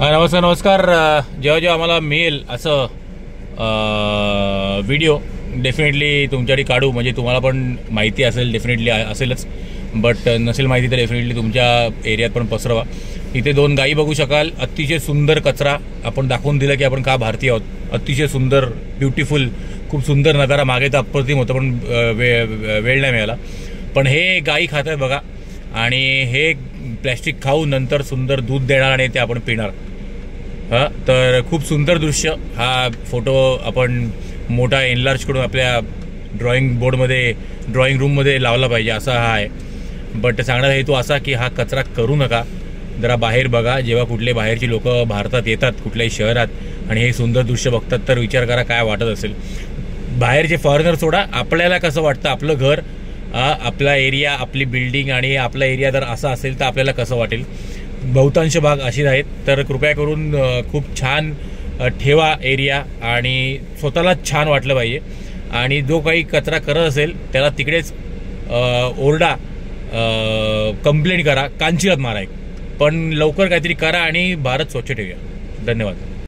नमस्कार. जेव्हा जेव्हा आम्हाला मिळेल असं व्हिडिओ डेफिनेटली तुमच्यासाठी काढू. म्हणजे तुम्हाला पण माहिती असेल, डेफिनेटली असेलच, बट नसेल माहिती तर डेफिनेटली तुमच्या एरियात पण पसरवा. इथे 2 गायी बघू शकाल. अतिशय सुंदर कचरा आपण दाखवून दिलं की आपण का भारतीय आहोत. अतिशय सुंदर, ब्युटिफुल, खूप सुंदर नजारा. मागे तर अप्रतिम होतं पण वेळ नाही मिळाला. पण हे गायी खात आहेत बघा, आणि हे प्लॅस्टिक खाऊन नंतर सुंदर दूध देणार आणि ते आपण पिणार. हां, तर खूप सुंदर दृश्य. हा फोटो आपण मोठा एनलार्ज करून आपल्या ड्रॉइंग रूममध्ये लावला पाहिजे, असा हा आहे. बट सांगण्याचा हेतू असा की हा कचरा करू नका. जरा बाहेर बघा. जेव्हा कुठले बाहेरची लोक भारतात येतात कुठल्याही शहरात आणि हे सुंदर दृश्य बघतात तर विचार करा काय वाटत असेल. बाहेरचे फॉरेनर सोडा, आपल्याला कसं वाटतं आपलं घर, आपला एरिया, आपली बिल्डिंग आणि आपला एरिया जर असा असेल तर आपल्याला कसं वाटेल. बहुतांश भाग असे आहेत. तर कृपया करून खूप छान ठेवा एरिया आणि स्वतःलाच छान वाटलं पाहिजे. आणि जो काही कचरा करत असेल त्याला तिकडेच ओरडा, कंप्लेंट करा, कांचिलात मारा एक. पण लवकर काहीतरी करा आणि भारत स्वच्छ ठेवूया. धन्यवाद.